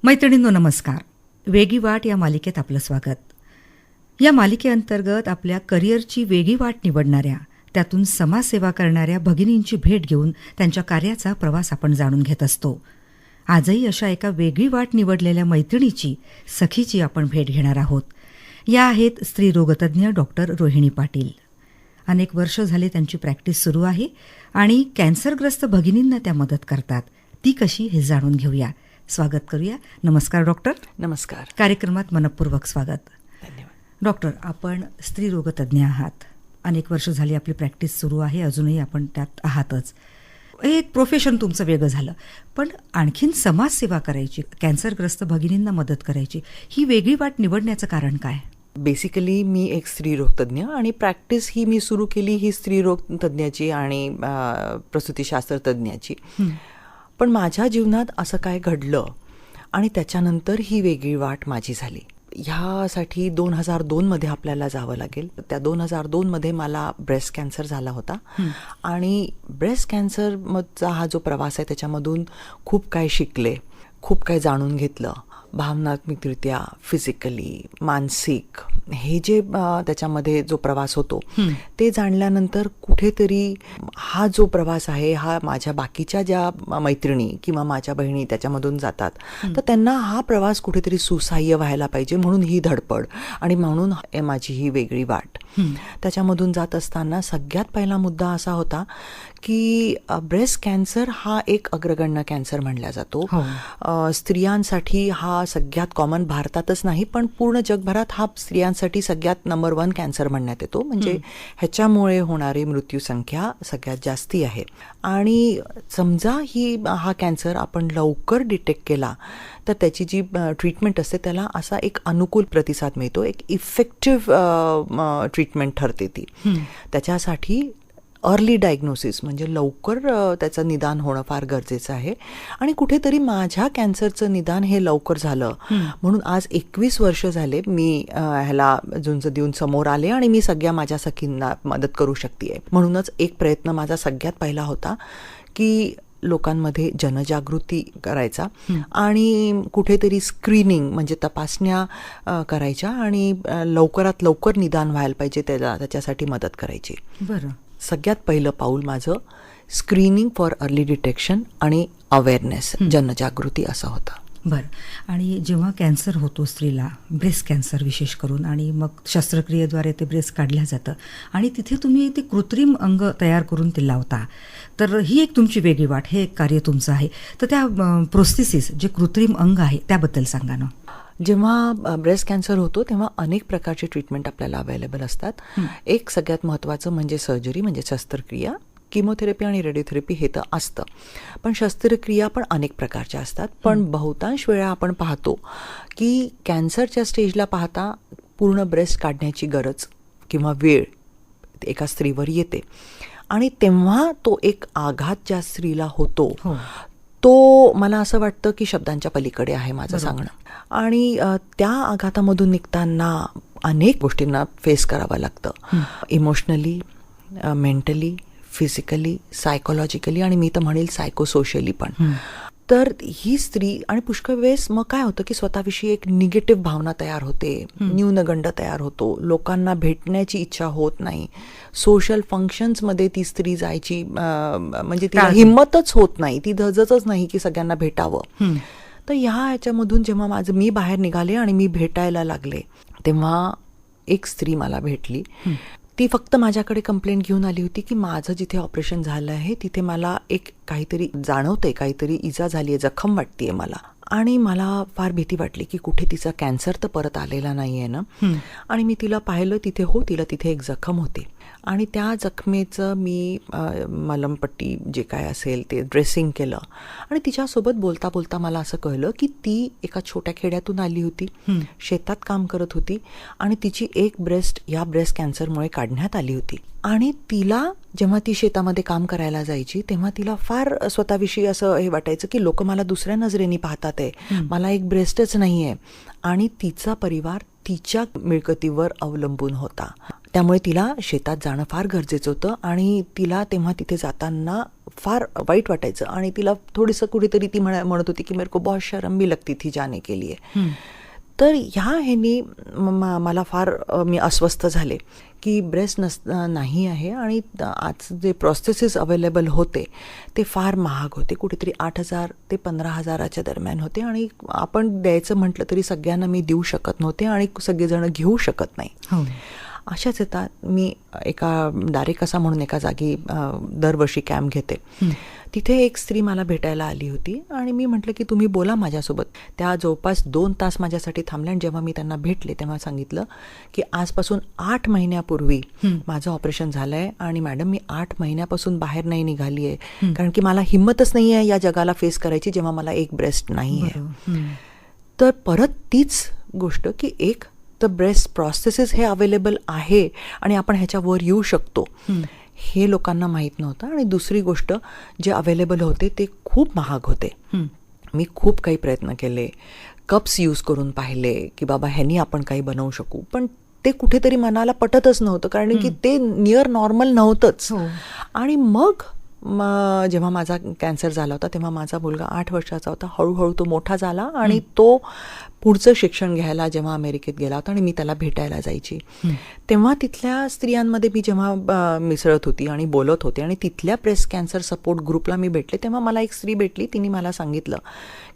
मैत्रिणींनो नमस्कार. वेगळी वाट या मालिकेत आपलं स्वागत. या मालिकेअंतर्गत आपल्या करिअरची वेगळी वाट निवडणाऱ्या, त्यातून समाजसेवा करणाऱ्या भगिनींची भेट घेऊन त्यांच्या कार्याचा प्रवास आपण जाणून घेत असतो. आजही अशा एका वेगळी वाट निवडलेल्या मैत्रिणीची, सखीची आपण भेट घेणार आहोत. या आहेत स्त्रीरोगतज्ञ डॉक्टर रोहिणी पाटील. अनेक वर्ष झाले त्यांची प्रॅक्टिस सुरू आहे आणि कॅन्सरग्रस्त भगिनींना त्या मदत करतात. ती कशी हे जाणून घेऊया. स्वागत करूया. नमस्कार डॉक्टर. नमस्कार. कार्यक्रमात मनपूर्वक स्वागत. धन्यवाद. डॉक्टर, आपण स्त्रीरोगतज्ञ आहात. अनेक वर्ष झाली आपली प्रॅक्टिस सुरू आहे, अजूनही आपण त्यात आहातच. एक प्रोफेशन तुमचं वेगळं झालं, पण आणखीन समाजसेवा करायची, कॅन्सरग्रस्त भगिनींना मदत करायची, ही वेगळी वाट निवडण्याचं कारण काय? बेसिकली मी एक स्त्रीरोगतज्ञ आणि प्रॅक्टिस ही मी सुरू केली ही स्त्रीरोगतज्ञाची आणि प्रसूतीशास्त्र तज्ञाची. पण माझ्या जीवनात असं काय घडलं आणि त्याच्यानंतर ही वेगळी वाट माझी झाली. ह्यासाठी 2002 आपल्याला जावं लागेल. त्या 2002 मला ब्रेस्ट कॅन्सर झाला होता आणि ब्रेस्ट कॅन्सरचा हा जो प्रवास आहे त्याच्यामधून खूप काय शिकले, खूप काय जाणून घेतलं. भावनात्मकरित्या, फिजिकली, मानसिक, हे जे त्याच्यामध्ये जो प्रवास होतो ते जाणल्यानंतर कुठेतरी हा जो प्रवास आहे हा माझ्या बाकीच्या ज्या मैत्रिणी किंवा माझ्या बहिणी त्याच्यामधून जातात, तर त्यांना हा प्रवास कुठेतरी सुसह्य व्हायला पाहिजे, म्हणून ही धडपड आणि म्हणून माझी ही वेगळी वाट. त्याच्यामधून जात असताना सगळ्यात पहिला मुद्दा असा होता की ब्रेस्ट कॅन्सर हा एक अग्रगण्य कॅन्सर म्हणला जातो. स्त्रियांसाठी हा सगळ्यात कॉमन, भारतातच नाही पण पूर्ण जगभरात हा स्त्रियांसाठी सगळ्यात नंबर 1 कॅन्सर म्हणण्यात येतो. म्हणजे ह्याच्यामुळे होणारी मृत्यूसंख्या सगळ्यात जास्ती आहे. आणि समजा हा कॅन्सर आपण लवकर डिटेक्ट केला तर त्याची जी ट्रीटमेंट असते त्याला असा एक अनुकूल प्रतिसाद मिळतो, एक इफेक्टिव्ह ट्रीटमेंट ठरते ती. त्याच्यासाठी अर्ली डायग्नोसिस म्हणजे लवकर त्याचं निदान होणं फार गरजेचं आहे. आणि कुठेतरी माझ्या कॅन्सरचं निदान हे लवकर झालं, म्हणून आज 21 वर्ष झाले मी ह्याला झुंज देऊन समोर आले आणि मी सगळ्या माझ्या सखींना मदत करू शकते. म्हणूनच एक प्रयत्न माझा सगळ्यात पहिला होता की लोकांमध्ये जनजागृती करायचा आणि कुठेतरी स्क्रीनिंग म्हणजे तपासण्या करायच्या आणि लवकरात लवकर निदान व्हायला पाहिजे त्याच्यासाठी मदत करायची. बरं. सगळ्यात पहिलं पाऊल माझं स्क्रीनिंग फॉर अर्ली डिटेक्शन आणि अवेअरनेस, जनजागृती असं होतं. बरं. आणि जेव्हा कॅन्सर होतो स्त्रीला, ब्रेस्ट कॅन्सर विशेष करून, आणि मग शस्त्रक्रियेद्वारे ते ब्रेस्ट काढलं जातं आणि तिथे तुम्ही ते कृत्रिम अंग तयार करून ते लावता, तर ही एक तुमची वेगळी वाट, हे एक कार्य तुमचं आहे. तर त्या प्रोस्थेसिस, जे कृत्रिम अंग आहे, त्याबद्दल सांगा ना. जेव्हा ब्रेस्ट कॅन्सर होतो तेव्हा अनेक प्रकारचे ट्रीटमेंट आपल्याला अवेलेबल असतात. एक सगळ्यात महत्त्वाचं म्हणजे सर्जरी, म्हणजे शस्त्रक्रिया. किमोथेरपी आणि रेडिओथेरपी हे तर असतं, पण शस्त्रक्रिया पण अनेक प्रकारच्या असतात. पण बहुतांश वेळा आपण पाहतो की कॅन्सरच्या स्टेजला पाहता पूर्ण ब्रेस्ट काढण्याची गरज किंवा वेळ एका स्त्रीवर येते आणि तेव्हा तो एक आघात ज्या स्त्रीला होतो तो मला असं वाटतं की शब्दांच्या पलीकडे आहे माझं सांगणं. आणि त्या आघातामधून निघताना अनेक गोष्टींना फेस करावं लागतं, इमोशनली, मेंटली, फिजिकली, सायकोलॉजिकली आणि मी तर म्हणेल सायकोसोशली पण. तर ही स्त्री आणि पुष्कळ वेळेस मग काय होतं की स्वतःविषयी एक निगेटिव्ह भावना तयार होते, न्यूनगंड तयार होतो, लोकांना भेटण्याची इच्छा होत नाही, सोशल फंक्शन्समध्ये ती स्त्री जायची म्हणजे तिला हिंमतच होत नाही, ती धजतच नाही की सगळ्यांना भेटावं. तर ह्याच्यामधून जेव्हा मी बाहेर निघाले आणि मी भेटायला लागले तेव्हा एक स्त्री मला भेटली. ती फक्त माझ्याकडे कंप्लेंट घेऊन आली होती की माझं जिथे ऑपरेशन झालं आहे तिथे मला एक काहीतरी जाणवतंय, काहीतरी इजा झाली आहे, जखम वाटतेय मला. आणि मला फार भीती वाटली की कुठे तिचा कॅन्सर तर परत आलेला नाही आहे ना. आणि मी तिला पाहिलं तिथे, तिला तिथे एक जखम होती आणि त्या जखमेचं मी मलमपट्टी जे काय असेल ते ड्रेसिंग केलं. आणि तिच्यासोबत बोलता बोलता मला असं कळलं की ती एका छोट्या खेड्यातून आली होती, शेतात काम करत होती आणि तिची एक ब्रेस्ट या ब्रेस्ट कॅन्सरमुळे काढण्यात आली होती. आणि तिला जेव्हा ती शेतामध्ये काम करायला जायची तेव्हा तिला फार स्वतःविषयी असं हे वाटायचं की लोक मला दुसऱ्या नजरेने पाहतात आहे, मला एक ब्रेस्टच नाही आहे. आणि तिचा परिवार तिच्या मिळकतीवर अवलंबून होता. त्यामुळे तिला शेतात जाणं फार गरजेचं होतं आणि तिला तेव्हा तिथे जाताना फार वाईट वाटायचं आणि तिला थोडंसं कुठेतरी ती म्हणत होती की मेरे को बहुत शर्म भी लगती थी जाने के लिए. तर ह्या ह्यानी मला फार मी अस्वस्थ झाले की ब्रेस्ट नाही आहे आणि आज जे प्रोसेसेस अवेलेबल होते ते फार महाग होते, कुठेतरी 8,000 ते 15,000च्या दरम्यान होते आणि आपण द्यायचं म्हटलं तरी सगळ्यांना मी देऊ शकत नव्हते आणि सगळेजण घेऊ शकत नाही. अशाच येतात मी डायरेक्ट म्हणून एका जागी दरवर्षी कॅम्प घेते. तिथे एक स्त्री मला भेटायला आली होती आणि मी म्हटलं की तुम्ही बोला माझ्यासोबत. त्या जवळपास 2 तास माझ्यासाठी थांबल्या आणि जेव्हा मी त्यांना भेटले तेव्हा सांगितलं की आजपासून 8 महिन्यापूर्वी माझं ऑपरेशन झालं आहे आणि मॅडम मी 8 महिन्यापासून बाहेर नाही निघाली आहे कारण की मला हिंमतच नाही आहे या जगाला फेस करायची जेव्हा मला एक ब्रेस्ट नाही आहे. तर परत तीच गोष्ट की एक तर ब्रेस्ट प्रोसेसेस हे अवेलेबल आहे आणि आपण ह्याच्यावर येऊ शकतो हे लोकांना माहीत नव्हतं. आणि दुसरी गोष्ट जे अवेलेबल होते ते खूप महाग होते. मी खूप काही प्रयत्न केले, कप्स यूज करून पाहिले की बाबा ह्यानी आपण काही बनवू शकू, पण ते कुठेतरी मनाला पटतच नव्हतं कारण की ते नियर नॉर्मल नव्हतंच. आणि मग जेव्हा माझा कॅन्सर झाला होता तेव्हा माझा मुलगा 8 वर्षाचा होता. हळूहळू तो मोठा झाला आणि तो पुढचं शिक्षण घ्यायला जेव्हा अमेरिकेत गेला होता आणि मी त्याला भेटायला जायची तेव्हा तिथल्या स्त्रियांमध्ये मी जेव्हा मिसळत होती आणि बोलत होते आणि तिथल्या ब्रेस्ट कॅन्सर सपोर्ट ग्रुपला मी भेटले तेव्हा मला एक स्त्री भेटली. तिने मला सांगितलं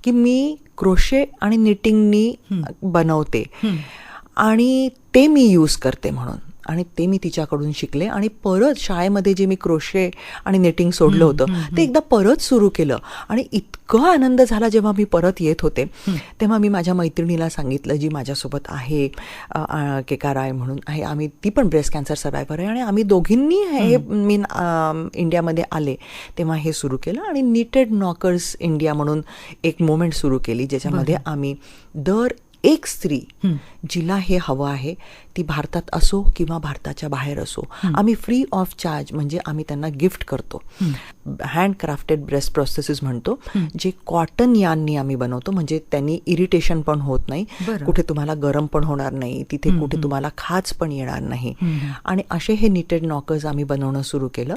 की मी क्रोशे आणि निटिंगनी बनवते आणि ते मी यूज करते म्हणून. आणि ते मी तिच्याकडून शिकले आणि परत शाळेमध्ये जे मी क्रोशे आणि निटिंग सोडलं होतं ते एकदा परत सुरू केलं आणि इतका आनंद झाला जेव्हा मी परत येत होते. तेव्हा मी माझ्या मैत्रिणीला सांगितलं जी माझ्यासोबत आहे, केका राय म्हणून आहे, ती पण ब्रेस्ट कॅन्सर सर्वायव्हर आहे आणि आम्ही दोघींनी हे मी इंडियामध्ये आले तेव्हा हे सुरू केलं आणि निटेड नॉकर्स इंडिया म्हणून एक मुवमेंट सुरू केली ज्याच्यामध्ये आम्ही दर एक स्त्री जिला हे हवं आहे ती भारतात असो किंवा भारताच्या बाहेर असो आम्ही फ्री ऑफ चार्ज म्हणजे आम्ही त्यांना गिफ्ट करतो. हँडक्राफ्टेड ब्रेस्ट प्रोसेसेस म्हणतो जे कॉटन याननी आम्ही बनवतो म्हणजे त्यांनी इरिटेशन पण होत नाही, कुठे तुम्हाला गरम पण होणार नाही, तिथे कुठे तुम्हाला खाज पण येणार नाही. आणि असे हे निटेड नॉकर्स आम्ही बनवणं सुरू केलं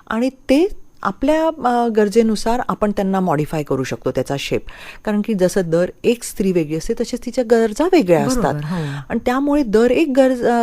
आणि ते आपल्या गरजेनुसार आपण त्यांना मॉडिफाय करू शकतो त्याचा शेप, कारण की जसं दर एक स्त्री वेगळी असते तसेच तिच्या गरजा वेगळ्या असतात आणि त्यामुळे दर एक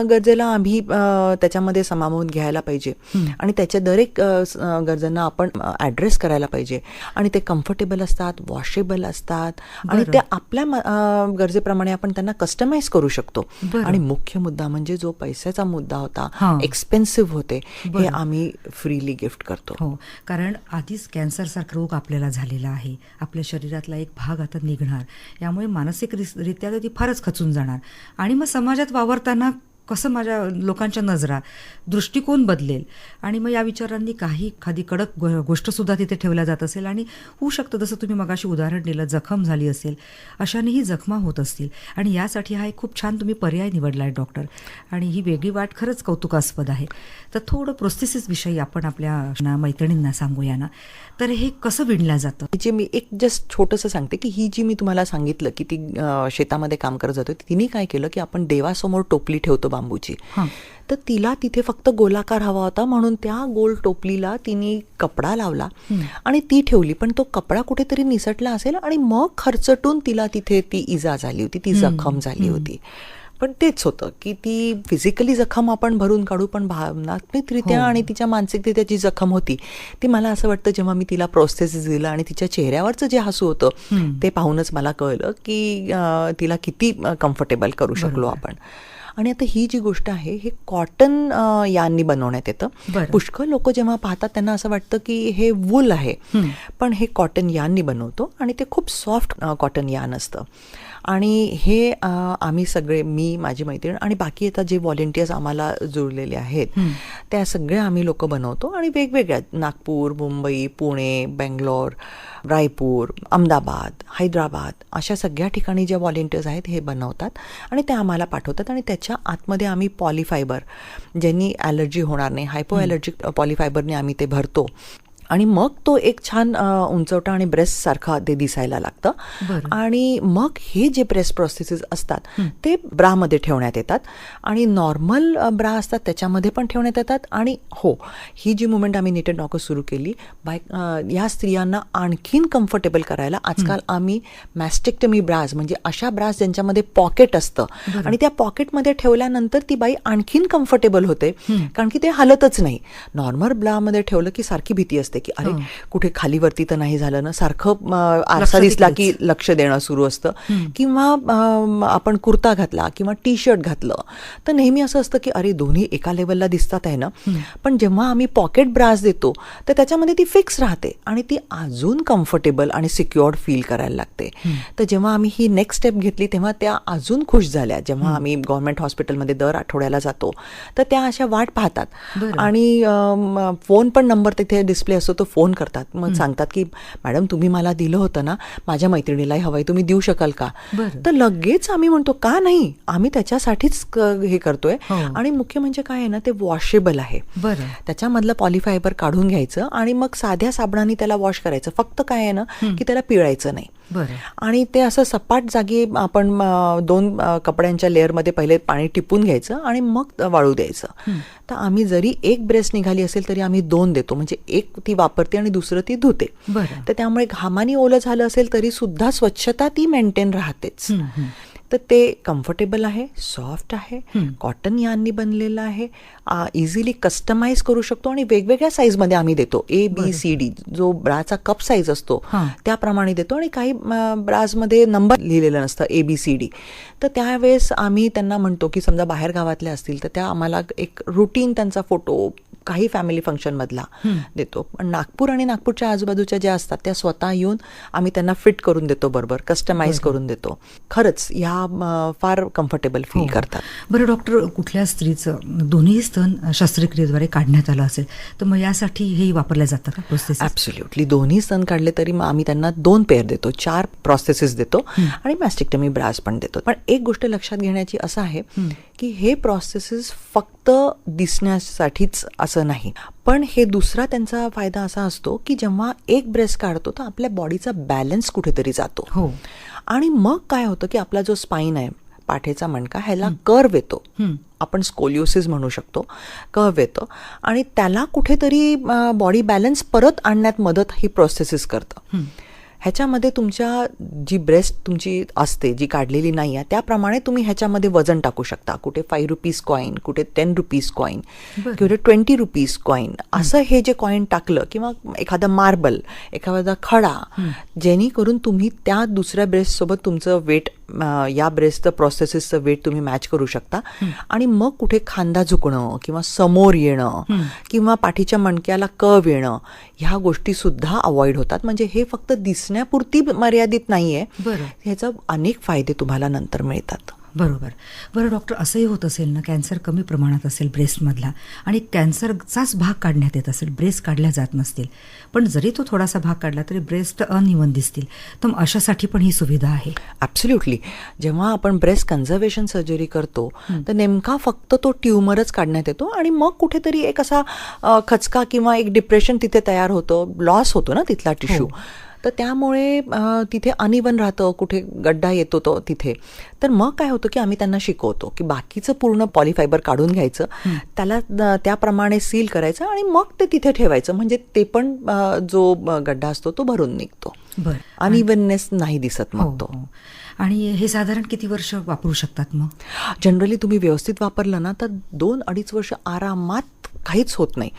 गरजेला आम्ही त्याच्यामध्ये सामावून घ्यायला पाहिजे आणि त्याच्या दर एक गरजांना आपण ॲड्रेस करायला पाहिजे आणि ते कम्फर्टेबल असतात, वॉशेबल असतात आणि ते आपल्या गरजेप्रमाणे आपण त्यांना कस्टमाइज करू शकतो. आणि मुख्य मुद्दा म्हणजे जो पैशाचा मुद्दा होता, एक्सपेन्सिव्ह होते, हे आम्ही फ्रीली गिफ्ट करतो. कारण आधीच कॅन्सरसारखा रोग आपल्याला झालेला आहे, आपल्या शरीरातला एक भाग आता निघणार, यामुळे मानसिकरित्या ती फारच खचून जाणार आणि मग समाजात वावरताना कसं माझ्या लोकांच्या नजरा, दृष्टिकोन बदलेल आणि मग या विचारांनी एखादी कडक गोष्टसुद्धा तिथे ठेवल्या जात असेल आणि होऊ शकतं जसं तुम्ही मगाशी उदाहरण दिलं, जखम झाली असेल, अशानेही जखमा होत असतील आणि यासाठी हा एक खूप छान तुम्ही पर्याय निवडला आहे डॉक्टर आणि ही वेगळी वाट खरंच कौतुकास्पद आहे. तर थोडं प्रोसेसेसविषयी आपण आपल्या मैत्रिणींना सांगूया ना, तर हे कसं विणलं जातं? जे मी एक जस्ट छोटंसं सांगते की ही जी मी तुम्हाला सांगितलं की ती शेतामध्ये काम करत जातो, तिने काय केलं की आपण देवासमोर टोपली ठेवतो बांबूची, तर तिला तिथे फक्त गोलाकार हवा होता म्हणून त्या गोल टोपलीला तिने कपडा लावला आणि ती ठेवली, पण तो कपडा कुठेतरी निसटला असेल आणि मग खरचटून तिला तिथे ती इजा झाली होती, ती जखम झाली होती. पण तेच होतं की ती फिजिकली जखम आपण भरून काढू पण भावनात्मकरित्या आणि तिच्या मानसिकरित्या जी जखम होती ती मला असं वाटतं जेव्हा मी तिला प्रोसेस दिलं आणि तिच्या चेहऱ्यावरचं जे हसू होतं ते पाहूनच मला कळलं की तिला किती कम्फर्टेबल करू शकलो आपण. आणि आता ही जी गोष्ट आहे हे कॉटन याननी बनवण्यात येतं. पुष्कळ लोक जेव्हा पाहतात त्यांना असं वाटतं की हे वूल आहे, पण हे कॉटन याननी बनवतो आणि ते खूप सॉफ्ट कॉटन यान असतं. आणि हे आम्ही सगळे, मी, माझी मैत्रीण आणि बाकी आता जे व्हॉलेंटियर्स आम्हाला जुळलेले आहेत त्या सगळ्या आम्ही लोक बनवतो आणि वेगवेगळ्या नागपूर, मुंबई, पुणे, बेंगलोर, रायपूर, अहमदाबाद, हैदराबाद अशा सगळ्या ठिकाणी ज्या व्हॉलेंटियर्स आहेत हे बनवतात आणि ते आम्हाला पाठवतात आणि त्याच्या आतमध्ये आम्ही पॉलिफायबर, ज्यांनी ॲलर्जी होणार नाही, हायपो ॲलर्जिक पॉलिफायबरने आम्ही ते भरतो आणि मग तो एक छान उंचवटा आणि ब्रेस्ट सारखा ते दिसायला लागतं. बरं. आणि मग हे जे ब्रेस्ट प्रोस्थेसिस असतात ते ब्रामध्ये ठेवण्यात येतात आणि नॉर्मल ब्रा असतात त्याच्यामध्ये पण ठेवण्यात येतात. आणि हो, ही जी मुवमेंट आम्ही निटेड नॉकर्स सुरू केली या स्त्रियांना आणखीन कम्फर्टेबल करायला आजकाल आम्ही मॅस्टेक्टमी ब्राज म्हणजे अशा ब्राज ज्यांच्यामध्ये पॉकेट असतं आणि त्या पॉकेटमध्ये ठेवल्यानंतर ती बाई आणखीन कम्फर्टेबल होते, कारण की ते हलतच नाही. नॉर्मल ब्रामध्ये ठेवलं की सारखी भीती असते की अरे कुठे खालीवरती तर नाही झालं ना, सारखं आरसा दिसला की लक्ष देणं सुरू असतं. किंवा आपण कुर्ता घातला किंवा टी शर्ट घातलं तर नेहमी असं असतं की अरे दोन्ही एका लेवलला दिसतात आहे ना. पण जेव्हा आम्ही पॉकेट ब्राज देतो तर त्याच्यामध्ये ती फिक्स राहते आणि ती अजून कम्फर्टेबल आणि सिक्युअर्ड फील करायला लागते. तर जेव्हा आम्ही ही नेक्स्ट स्टेप घेतली तेव्हा त्या अजून खुश झाल्या. जेव्हा आम्ही गव्हर्नमेंट हॉस्पिटलमध्ये दर आठवड्याला जातो तर त्या अशा वाट पाहतात आणि फोन पण नंबर तिथे डिस्प्ले असतो तो फोन करतात. मग सांगतात की मॅडम तुम्ही मला दिलं होतं ना, माझ्या मैत्रिणीलाही हवंय, तुम्ही देऊ शकाल का? तर लगेच आम्ही म्हणतो का नाही, आम्ही त्याच्यासाठीच हे करतोय. आणि मुख्य म्हणजे काय आहे ना, ते वॉशेबल आहे. त्याच्यामधलं पॉलिफायबर काढून घ्यायचं आणि मग साध्या साबणाने त्याला वॉश करायचं. फक्त काय आहे ना की त्याला पिळायचं नाही. आणि ते असं सपाट जागी आपण 2 कपड्यांच्या लेअरमध्ये पहिले पाणी टिपून घ्यायचं आणि मग वाळू द्यायचं. तर आम्ही जरी एक ब्रेस्ट निघाली असेल तरी आम्ही 2 देतो, म्हणजे एक ती वापरते आणि दुसरं ती धुते. तर त्यामुळे घामानी ओलं झालं असेल तरी सुद्धा स्वच्छता ती मेंटेन राहतेच. तर ते कम्फर्टेबल आहे, सॉफ्ट आहे, कॉटन यांनी बनलेलं आहे, इझिली कस्टमाइज करू शकतो आणि वेगवेगळ्या साईजमध्ये आम्ही देतो. ABCD जो ब्राचा कप साईज असतो त्याप्रमाणे देतो. आणि काही ब्राजमध्ये नंबर लिहिलेलं नसतं ABCD. तर त्यावेळेस आम्ही त्यांना म्हणतो की समजा बाहेर गावातल्या असतील तर त्या आम्हाला एक रुटीन त्यांचा फोटो काही फॅमिली फंक्शनमधला देतो. पण नागपूर आणि नागपूरच्या आजूबाजूच्या ज्या असतात त्या स्वतः येऊन आम्ही त्यांना फिट करून देतो, बरोबर कस्टमाइज करून देतो. खरंच ह्या फार कम्फर्टेबल फील करतात. बरं डॉक्टर, कुठल्या स्त्रीचं दोन्ही स्तन शस्त्रक्रियेद्वारे काढण्यात आलं असेल तर मग यासाठी हे वापरल्या जातं का प्रोसेस? ॲब्सोल्युटली. दोन्ही स्तन काढले तरी मग आम्ही त्यांना 2 पेअर देतो, 4 प्रोसेसेस देतो आणि मॅस्टेक्टमी ब्राज पण देतो. पण एक गोष्ट लक्षात घेण्याची असं आहे की हे प्रोसेसेस फक्त दिसण्यासाठीच असं नाही, पण हे दुसरा त्यांचा फायदा असा असतो की जेव्हा एक ब्रेस्ट काढतो तर आपल्या बॉडीचा बॅलन्स कुठेतरी जातो. आणि मग काय होतं की आपला जो स्पाईन आहे, पाठीचा मणका, ह्याला कर्व येतो. आपण स्कोलिओसिस म्हणू शकतो. कर्व येतो आणि त्याला कुठेतरी बॉडी बॅलन्स परत आणण्यात मदत ही प्रोसेसेस करतं. ह्याच्यामध्ये तुमच्या जी ब्रेस्ट तुमची असते जी काढलेली नाही आहे त्याप्रमाणे तुम्ही ह्याच्यामध्ये वजन टाकू शकता. कुठे 5 रुपीज कॉईन, कुठे 10 रुपीज कॉईन, कुठे 20 रुपीज कॉईन, असं हे जे कॉईन टाकलं किंवा एखादा मार्बल, एखादा खडा, जेणेकरून तुम्ही त्या दुसऱ्या ब्रेस्टसोबत तुमचं वेट, या ब्रेस्टचं प्रोसेसेसचं वेट तुम्ही मॅच करू शकता. आणि मग कुठे खांदा झुकणं किंवा समोर येणं किंवा पाठीच्या मणक्याला कर्व येणं ह्या गोष्टी सुद्धा अवॉइड होतात. म्हणजे हे फक्त दिसण्यापुरती मर्यादित नाहीये, ह्याचा अनेक फायदे तुम्हाला नंतर मिळतात. बरोबर. बरं डॉक्टर, असंही होत असेल ना, कॅन्सर कमी प्रमाणात असेल ब्रेस्टमधला आणि कॅन्सरचाच भाग काढण्यात येत असेल, ब्रेस्ट काढल्या जात नसतील, पण जरी तो थोडासा भाग काढला तरी ब्रेस्ट अनइवन दिसतील, तर अशासाठी पण ही सुविधा आहे? ॲब्सोल्युटली. जेव्हा आपण ब्रेस्ट कन्झर्वेशन सर्जरी करतो तर नेमका फक्त तो ट्युमरच काढण्यात येतो आणि मग कुठेतरी एक असा खचका किंवा एक डिप्रेशन तिथे तयार होतं, लॉस होतो ना तिथला टिश्यू. तर त्यामुळे तिथे अनइवन राहतं, कुठे गड्डा येतो तो तिथे. तर मग काय होतं की आम्ही त्यांना शिकवतो की बाकीचं पूर्ण पॉलिफायबर काढून घ्यायचं, त्याला त्याप्रमाणे सील करायचं आणि मग ते तिथे ठेवायचं, म्हणजे ते पण जो गड्डा असतो तो भरून निघतो. अनइवननेस नाही दिसत मग तो. आणि हे साधारण किती वर्ष वापरू शकतात मग? जनरली तुम्ही व्यवस्थित वापरलं ना तर 2-2.5 वर्ष आरामात काहीच होत नाही.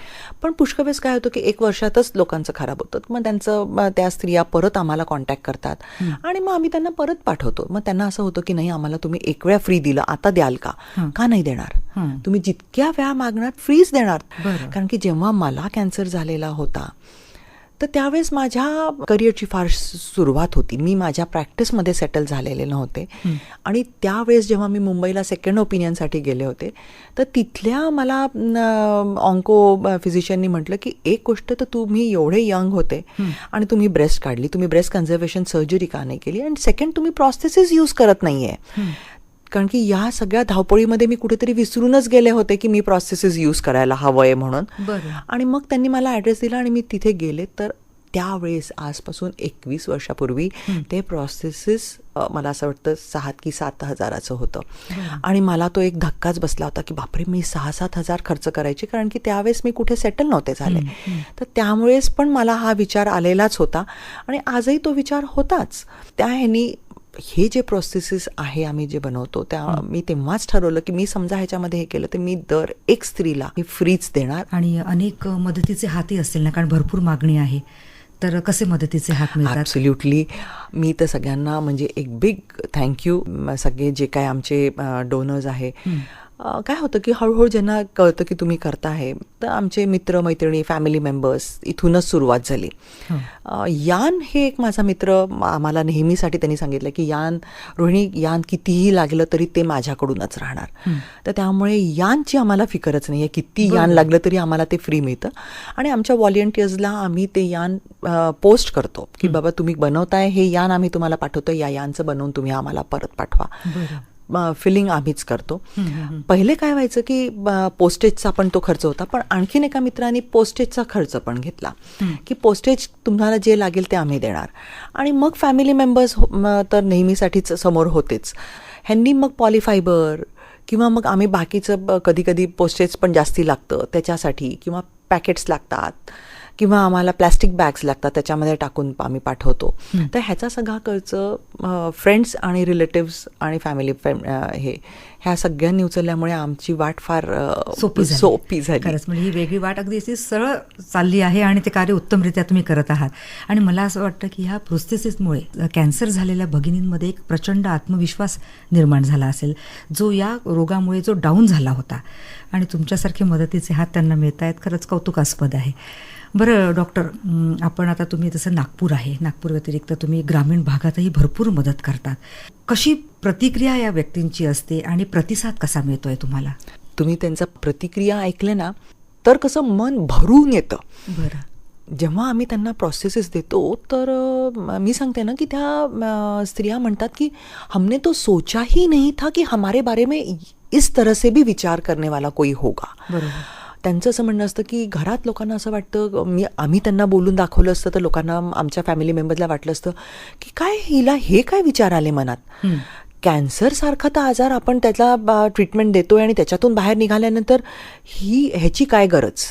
पण पुष्कळ वेळेस काय होतं की 1 वर्षातच लोकांचं खराब होतं. मग त्या स्त्रिया परत आम्हाला कॉन्टॅक्ट करतात आणि मग आम्ही त्यांना परत पाठवतो. मग त्यांना असं होतं की नाही, आम्हाला तुम्ही 1 वेळा फ्री दिलं, आता द्याल का? का नाही देणार? तुम्ही जितक्या वेळा मागणार फ्रीच देणार. कारण की जेव्हा मला कॅन्सर झालेला होता तर त्यावेळेस माझ्या करिअरची फार सुरुवात होती. मी माझ्या प्रॅक्टिसमध्ये सेटल झालेले नव्हते आणि त्यावेळेस जेव्हा मी मुंबईला सेकंड ओपिनियनसाठी गेले होते तर तिथल्या मला ऑन्को फिजिशियननी म्हटलं की एक गोष्ट तर तुम्ही एवढे यंग होते आणि तुम्ही ब्रेस्ट काढली, तुम्ही ब्रेस्ट कन्झर्वेशन सर्जरी का नाही केली, आणि सेकंड तुम्ही प्रोस्थेसिस यूज करत नाही आहे. कारण की या सगळ्या धावपळीमध्ये मी कुठेतरी विसरूनच गेले होते की मी प्रोसेसेस यूज करायला हवंय म्हणून. बरं. आणि मग त्यांनी मला ॲड्रेस दिला आणि मी तिथे गेले. तर त्यावेळेस आजपासून 21 वर्षापूर्वी ते प्रोसेसेस मला असं वाटतं 6 की 7 हजाराचं होतं. आणि मला तो एक धक्काच बसला होता की बापरे, मी 6-7 हजार खर्च करायचे, कारण की त्यावेळेस मी कुठे सेटल नव्हते झाले. तर त्यामुळेच पण मला हा विचार आलेलाच होता आणि आजही तो विचार होताच. त्या ह्यानी हे जे प्रोसेसेस आहे आम्ही जे बनवतो त्या मी तेव्हाच ठरवलं की मी समजा ह्याच्यामध्ये हे केलं तर मी दर एक स्त्रीला हे फ्रीच देणार. आणि अनेक मदतीचे हातही असतील ना, कारण भरपूर मागणी आहे. तर कसे मदतीचे हात मिळतात? ॲब्सोल्युटली. मी तर सगळ्यांना म्हणजे एक बिग थँक्यू. सगळे जे काय आमचे डोनर्स आहे, काय होतं की हळूहळू ज्यांना कळतं की तुम्ही करताय, तर आमचे मित्र मैत्रिणी फॅमिली मेंबर्स इथूनच सुरुवात झाली. यान हे एक माझा मित्र, आम्हाला नेहमीसाठी त्यांनी सांगितलं की रोहिणी यान कितीही लागलं तरी ते माझ्याकडूनच राहणार. तर त्यामुळे यानची आम्हाला फिकरच नाही आहे. किती यान लागलं तरी आम्हाला ते फ्री मिळतं. आणि आमच्या व्हॉलिंटियर्सला आम्ही ते यान पोस्ट करतो की बाबा तुम्ही बनवताय हे यान, आम्ही तुम्हाला पाठवतो, या यानचं बनवून तुम्ही आम्हाला परत पाठवा. फिलिंग आम्हीच करतो. पहिले काय व्हायचं की पोस्टेजचा पण तो खर्च होता, पण आणखीन एका मित्रांनी पोस्टेजचा खर्च पण घेतला की पोस्टेज तुम्हाला जे लागेल ते आम्ही देणार. आणि मग फॅमिली मेंबर्स तर नेहमीसाठीच समोर होतेच. ह्यांनी मग पॉलिफायबर किंवा मग आम्ही बाकीचं कधी कधी पोस्टेज पण जास्ती लागतं त्याच्यासाठी, किंवा पॅकेट्स लागतात किंवा आम्हाला प्लॅस्टिक बॅग्स लागतात, त्याच्यामध्ये टाकून आम्ही पाठवतो. तर ह्याचा सगळा खर्च फ्रेंड्स आणि रिलेटिव्स आणि फॅमिली ह्या सगळ्यांनी उचलल्यामुळे आमची वाट फार सोपी झाली. खरंच म्हणजे ही वेगळी वाट अगदी अशी सरळ चालली आहे आणि ते कार्य उत्तमरित्या तुम्ही करत आहात. आणि मला असं वाटतं की ह्या प्रोसेसेसमुळे कॅन्सर झालेल्या भगिनींमध्ये एक प्रचंड आत्मविश्वास निर्माण झाला असेल, जो या रोगामुळे जो डाऊन झाला होता. आणि तुमच्यासारखे मदतीचे हात त्यांना मिळत आहेत, खरंच कौतुकास्पद आहे. बरं डॉक्टर, आपण आता तुम्ही जसं नागपूर आहे, नागपूर व्यतिरिक्त तुम्ही ग्रामीण भागातही भरपूर मदत करतात. कशी प्रतिक्रिया या व्यक्तींची असते आणि प्रतिसाद कसा मिळतोय तुम्हाला? तुम्ही त्यांचा प्रतिक्रिया ऐकले ना तर कसं मन भरून येतं. बरं. जेव्हा आम्ही त्यांना प्रोसेसेस देतो तर मी सांगते ना की त्या स्त्रिया म्हणतात की हमने तो सोचा ही नहीं था कि हमारे बारे में इस तरह से भी विचार करने वाला कोई होगा. बरोबर. त्यांचं असं म्हणणं असतं की घरात लोकांना असं वाटतं, आम्ही त्यांना बोलून दाखवलं असतं तर लोकांना, आमच्या फॅमिली मेंबर्सला वाटलं असतं की काय हिला हे काय विचार आले मनात. कॅन्सर सारखा तर आजार आपण त्याला ट्रीटमेंट देतोय आणि त्याच्यातून बाहेर निघाल्यानंतर ह्याची काय गरज.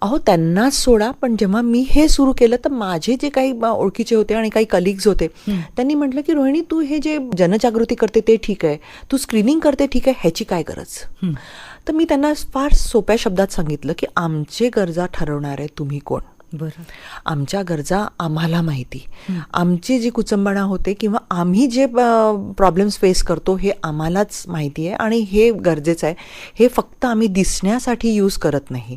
अहो त्यांनाच सोडा, पण जेव्हा मी हे सुरू केलं तर माझे जे काही ओळखीचे होते आणि काही कलिग्स होते त्यांनी म्हटलं की रोहिणी तू हे जे जनजागृती करते ते ठीक आहे, तू स्क्रीनिंग करते ठीक आहे, ह्याची काय गरज. तर मी त्यांना फार सोप्या शब्दात सांगितलं की आमचे गरजा ठरवणारे तुम्ही कोण. बरं. आमच्या गरजा आम्हाला माहिती, आमची जी कुचंबणा होते किंवा आम्ही जे प्रॉब्लेम्स फेस करतो हे आम्हालाच माहिती आहे आणि हे गरजेचं आहे. हे फक्त आम्ही दिसण्यासाठी यूज करत नाही,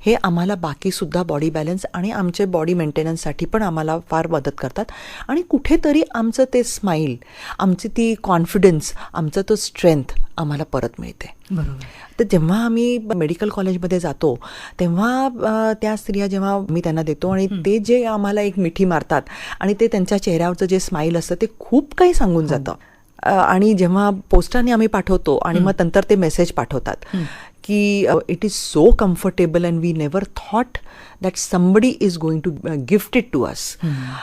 हे आम्हाला बाकीसुद्धा बॉडी बॅलन्स आणि आमचे बॉडी मेंटेनन्ससाठी पण आम्हाला फार मदत करतात. आणि कुठेतरी आमचं ते स्माईल, आमची ती कॉन्फिडन्स, आमचं तो स्ट्रेंथ आम्हाला परत मिळते. बरोबर. तर जेव्हा आम्ही मेडिकल कॉलेजमध्ये जातो तेव्हा त्या स्त्रिया जेव्हा मी त्यांना देतो आणि ते जे आम्हाला एक मिठी मारतात आणि ते त्यांच्या चेहऱ्यावरचं जे स्माईल असतं ते खूप काही सांगून जातं. आणि जेव्हा पोस्टाने आम्ही पाठवतो आणि मग नंतर ते मेसेज पाठवतात की it is so comfortable and we never thought that somebody is going to gift it to us.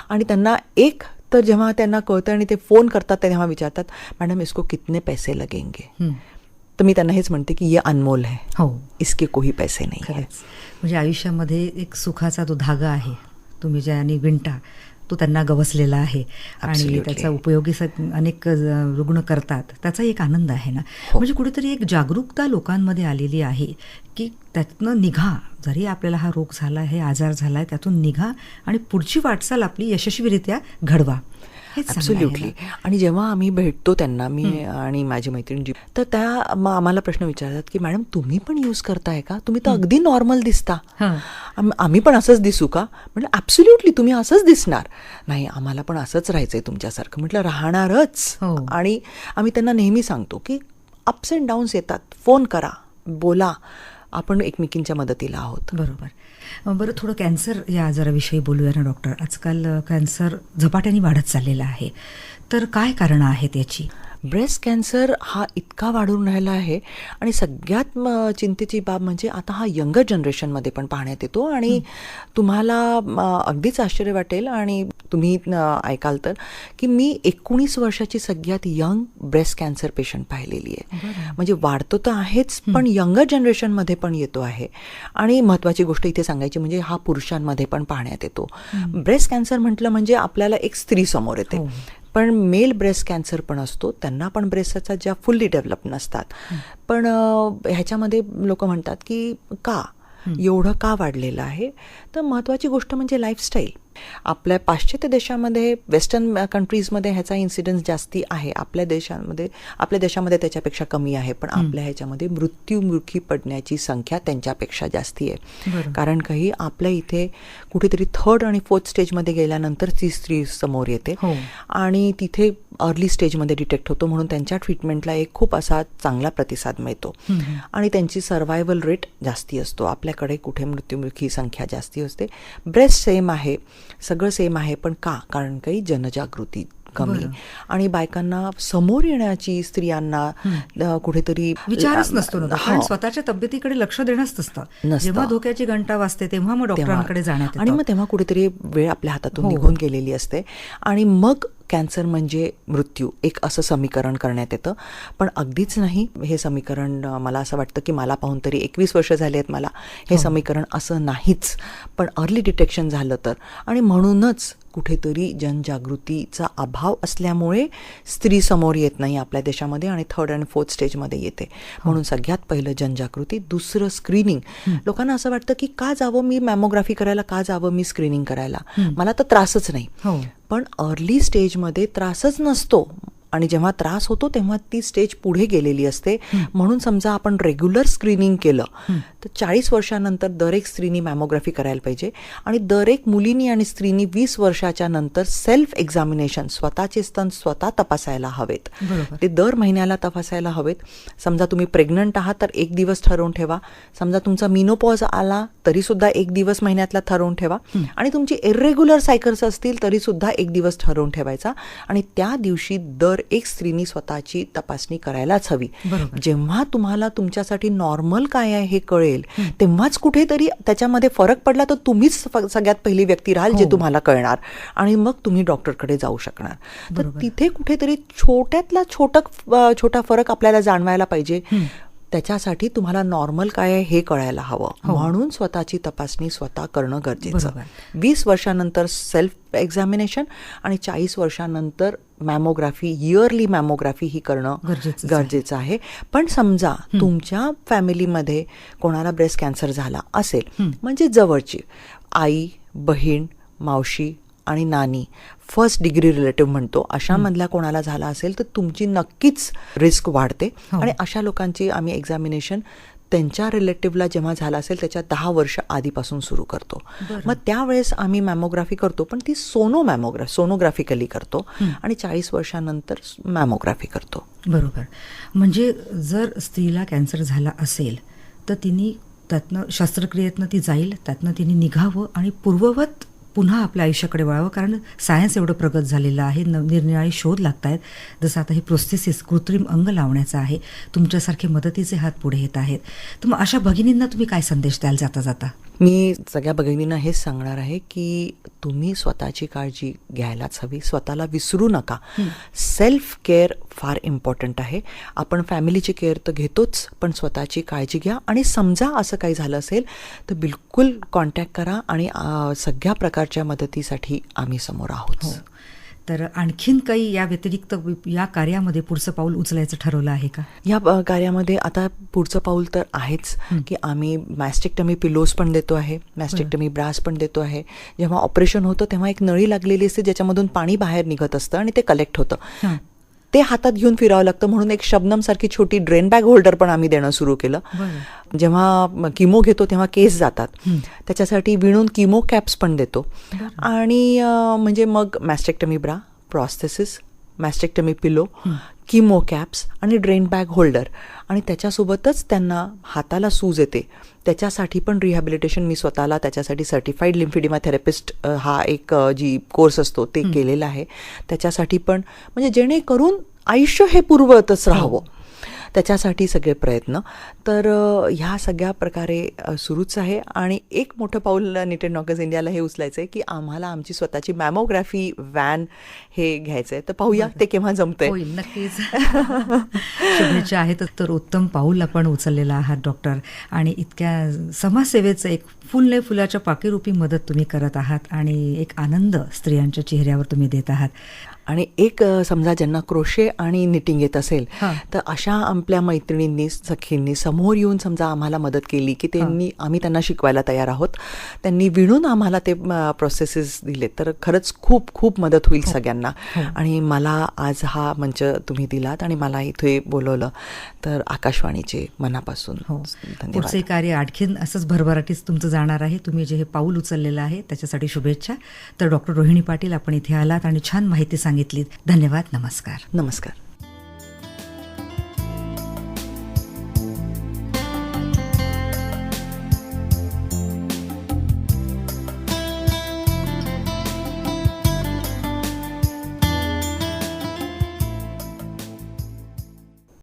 आणि त्यांना एक तर जेव्हा त्यांना कळतं आणि ते फोन करतात तेव्हा विचारतात, मॅडम इसको कितने पैसे लगेंगे. तर मी त्यांना हेच म्हणते की ये अनमोल है, हो, इसके कोई पैसे नाही. खरंच म्हणजे आयुष्यामध्ये एक सुखाचा तो धागा आहे तुम्ही ज्याने विणता, तो त्यांना गवसलेला आहे आणि त्याचा उपयोगी अनेक रुग्ण करतात, त्याचा एक आनंद आहे ना. म्हणजे कुठेतरी एक जागरूकता लोकांमध्ये आलेली आहे की त्यातनं निघा, जरी आपल्याला हा रोग झाला, हे आजार झाला आहे, त्यातून निघा आणि पुढची वाटचाल आपली यशस्वीरित्या घडवा. ॲब्सोल्युटली. आणि जेव्हा आम्ही भेटतो त्यांना, मी आणि माझी मैत्रीण, तर त्या आम्हाला प्रश्न विचारतात की मॅडम तुम्ही पण यूज करताय का, तुम्ही तर अगदी नॉर्मल दिसता, आम्ही पण असंच दिसू का. म्हटलं ॲब्सोल्युटली तुम्ही असंच दिसणार. नाही आम्हाला पण असंच राहायचंय तुमच्यासारखं. म्हटलं राहणारच. आणि आम्ही त्यांना नेहमी सांगतो की अप्स अँड डाऊन्स येतात, फोन करा, बोला, आपण एकमेकींच्या मदतीला आहोत. बरोबर. बरं, थोडं कॅन्सर या आजाराविषयी बोलूया ना डॉक्टर. आजकाल कॅन्सर झपाट्याने वाढत चाललेला आहे, तर काय कारणं आहेत याची? ब्रेस्ट कॅन्सर हा इतका वाढून राहिला आहे आणि सगळ्यात चिंतेची बाब म्हणजे आता हा यंगर जनरेशनमध्ये पण पाहण्यात येतो आणि तुम्हाला अगदीच आश्चर्य वाटेल आणि तुम्ही ऐकाल तर की मी 19 वर्षाची सगळ्यात यंग ब्रेस्ट कॅन्सर पेशंट पाहिलेली आहे. म्हणजे वाढतो तर आहेच पण यंगर जनरेशनमध्ये पण येतो आहे. आणि महत्त्वाची गोष्ट इथे सांगायची म्हणजे हा पुरुषांमध्ये पण पाहण्यात येतो. ब्रेस्ट कॅन्सर म्हटलं म्हणजे आपल्याला एक स्त्री समोर येते, पण मेल ब्रेस्ट कॅन्सर पण असतो, त्यांना पण ब्रेस्टचा ज्या फुल्ली डेव्हलप नसतात. पण ह्याच्यामध्ये लोक म्हणतात की का एवढं का वाढलेलं आहे, तर महत्त्वाची गोष्ट म्हणजे लाईफस्टाईल. आपल्या पाश्चात्य देशामध्ये, वेस्टर्न कंट्रीजमध्ये ह्याचा इन्सिडन्स जास्ती आहे. आपल्या देशामध्ये त्याच्यापेक्षा कमी आहे, पण आपल्या ह्याच्यामध्ये मृत्युमुखी पडण्याची संख्या त्यांच्यापेक्षा जास्ती आहे. कारण काही आपल्या इथे कुठेतरी 3rd आणि 4th स्टेजमध्ये गेल्यानंतर ती स्त्री समोर येते आणि तिथे अर्ली स्टेजमध्ये डिटेक्ट होतो, म्हणून त्यांच्या ट्रीटमेंटला एक खूप असा चांगला प्रतिसाद मिळतो आणि त्यांची सर्व्हायवल रेट जास्ती असतो. आपल्याकडे कुठे मृत्युमुखी संख्या जास्ती असते. ब्रेस्ट सेम आहे, सगळं सेम आहे, पण का? कारण काही जनजागृती कमी आणि बायकांना समोर येण्याची, स्त्रियांना कुठेतरी विचारच नसतो ना, कारण स्वतःच्या तब्येतीकडे लक्ष देणंच नसतं. जेव्हा धोक्याची घंटा वाजते तेव्हा मग डॉक्टरांकडे जाण्यात आणि मग तेव्हा कुठेतरी वेळ आपल्या हातातून निघून गेलेली असते आणि मग कॅन्सर म्हणजे मृत्यू एक असं समीकरण करण्यात येतं. पण अगदीच नाही हे समीकरण. मला असं वाटतं की मला पाहून तरी 21 वर्ष झाली आहेत मला, हे समीकरण असं नाहीच. पण अर्ली डिटेक्शन झालं तर, आणि म्हणूनच कुठेतरी जनजागृतीचा अभाव असल्यामुळे स्त्री समोर येत नाही आपल्या देशामध्ये आणि 3rd आणि 4th स्टेजमध्ये येते. म्हणून सगळ्यात पहिलं जनजागृती. दुसरं स्क्रीनिंग. लोकांना असं वाटतं की का जावं मी मॅमोग्राफी करायला, का जावं मी स्क्रीनिंग करायला, मला तर त्रासच नाही. पण अर्ली स्टेजमध्ये त्रासच नसतो आणि जेव्हा त्रास होतो तेव्हा ती स्टेज पुढे गेलेली असते. म्हणून समजा आपण रेग्युलर स्क्रीनिंग केलं तर 40 वर्षानंतर दर एक स्त्रीनी मॅमोग्राफी करायला पाहिजे आणि दर एक मुलीनी आणि स्त्रीनी 20 वर्षाच्या नंतर सेल्फ एक्झामिनेशन, स्वतःचे स्तन स्वतः तपासायला हवेत. ते दर महिन्याला तपासायला हवेत. समजा तुम्ही प्रेग्नंट आहात तर 1 दिवस ठरवून ठेवा. समजा तुमचा मिनोपॉज आला तरी सुद्धा 1 दिवस महिन्यातला ठरवून ठेवा आणि तुमची इरेग्युलर सायकल्स असतील तरी सुद्धा 1 दिवस ठरवून ठेवायचा आणि त्या दिवशी दर एक स्त्रीनी स्वतःची तपासणी करायलाच हवी. जेव्हा तुम्हाला तुमच्यासाठी नॉर्मल काय आहे हे कळेल तेव्हाच कुठेतरी त्याच्यामध्ये फरक पडला तर तुम्हीच सगळ्यात पहिली व्यक्ती राहाल जे तुम्हाला कळणार आणि मग तुम्ही डॉक्टरकडे जाऊ शकणार. तर तिथे कुठेतरी छोट्यातला छोटा फरक आपल्याला जाणवायला पाहिजे. त्याच्यासाठी तुम्हाला नॉर्मल काय आहे हे कळायला हवं. म्हणून स्वतःची तपासणी स्वतः करणं गरजेचं. 20 वर्षानंतर सेल्फ एक्झामिनेशन आणि 40 वर्षानंतर मॅमोग्राफी, इयरली मॅमोग्राफी ही करणं गरजेचं आहे. पण समजा तुमच्या फॅमिलीमध्ये कोणाला ब्रेस्ट कॅन्सर झाला असेल, म्हणजे जवळची आई, बहीण, मावशी आणि नानी, 1st डिग्री रिलेटिव्ह म्हणतो, अशामधल्या कोणाला झाला असेल तर तुमची नक्कीच रिस्क वाढते. आणि अशा लोकांची आम्ही एक्झामिनेशन त्यांच्या रिलेटिव्हला जेव्हा झाला असेल त्याच्या 10 वर्ष आधीपासून सुरू करतो. मग त्यावेळेस आम्ही मॅमोग्राफी करतो, पण ती सोनोग्राफिकली करतो आणि 40 वर्षानंतर मॅमोग्राफी करतो. बरोबर. म्हणजे जर स्त्रीला कॅन्सर झाला असेल तर तिने त्यातनं, शस्त्रक्रियेतनं ती जाईल, त्यातनं तिने निघावं आणि पूर्ववत पुन्हा आपल्या आयुष्याकडे वळावं. कारण सायन्स एवढं प्रगत झालेलं आहे, निरनिराळे शोध लागत आहेत. जसं आता हे प्रोस्थेसिस, कृत्रिम अंग लावण्याचं आहे, तुमच्यासारखे मदतीचे हात पुढे येत आहेत. तर मग अशा भगिनींना तुम्ही काय संदेश द्याल जाता जाता? मी सगळ्या भगिनींना हेच सांगणार आहे की तुम्ही स्वतःची काळजी घ्यायलाच हवी, स्वतःला विसरू नका. सेल्फ केअर फार इम्पॉर्टंट आहे. आपण फॅमिलीची केअर तर घेतोच, पण स्वतःची काळजी घ्या आणि समजा असं काही झालं असेल तर बिलकुल कॉन्टॅक्ट करा आणि सगळ्या प्रकारच्या मदतीसाठी आम्ही समोर आहोत. तर आणखीन काही या व्यतिरिक्त या कार्यामध्ये पुढचं पाऊल उचलायचं ठरवलं आहे का? या कार्यामध्ये आता पुढचं पाऊल तर आहेच की आम्ही मॅस्टेक्टमी पिलोज पण देतो आहे, मॅस्टेक्टमी ब्रास पण देतो आहे. जेव्हा ऑपरेशन होतं तेव्हा एक नळी लागलेली असते ज्याच्यामधून पाणी बाहेर निघत असतं आणि ते कलेक्ट होतं. ते हातात घेऊन फिरावं लागतं, म्हणून एक शबनम सारखी छोटी ड्रेन बॅग होल्डर पण आम्ही देणं सुरू केलं. जेव्हा किमो घेतो तेव्हा केस जातात, त्याच्यासाठी विणून किमो कॅप्स पण देतो. आणि म्हणजे मग मॅस्टेक्टमी ब्रा, प्रॉस्थेसिस, मॅस्टेक्टमी पिलो, किमो कॅप्स आणि ड्रेन बॅग होल्डर. आणि त्याच्यासोबतच त्यांना हाताला सूज येते त्याच्यासाठी पण रिहॅबिलिटेशन मी स्वतःला त्याच्यासाठी सर्टिफाईड लिम्फिडिमा थेरपिस्ट हा एक जी कोर्स असतो ते केलेला आहे. त्याच्यासाठी पण म्हणजे जेणेकरून आयुष्य हे पूर्ववतच राहावं, त्याच्यासाठी सगळे प्रयत्न. तर ह्या सगळ्या प्रकारे सुरूच आहे. आणि एक मोठं पाऊल निट अँड नॉकर्स इंडियाला हे उचलायचं आहे की आम्हाला आमची स्वतःची मॅमोग्राफी व्हॅन हे घ्यायचं आहे. तर पाहूया ते केव्हा जमतंय. होईल नक्कीच. शुभेच्छा आहेत. तर उत्तम पाऊल आपण उचललेलं आहात डॉक्टर, आणि इतक्या समाजसेवेचं एक फुलने फुलाच्या पाकळीरूपी मदत तुम्ही करत आहात आणि एक आनंद स्त्रियांच्या चेहऱ्यावर तुम्ही देत आहात. आणि एक समजा ज्यांना क्रोशे आणि निटिंग येत असेल हां. तर अशा आपल्या मैत्रिणींनी, सखींनी समोर येऊन समजा आम्हाला मदत केली की आम्ही त्यांना शिकवायला तयार आहोत, त्यांनी विणून आम्हाला ते प्रोसेसेस दिले तर खरंच खूप खूप मदत होईल सगळ्यांना. आणि मला आज हा मंच तुम्ही दिलात आणि मला इथे बोलवलं, तर आकाशवाणीचे मनापासून धन्यवाद. पुढचे कार्य आणखीन असंच भरभराटीच तुमचं जाणार आहे. तुम्ही जे हे पाऊल उचललेलं आहे त्याच्यासाठी शुभेच्छा. तर डॉक्टर रोहिणी पाटील, आपण इथे आलात आणि छान माहिती सांगितलीत. धन्यवाद. नमस्कार. नमस्कार.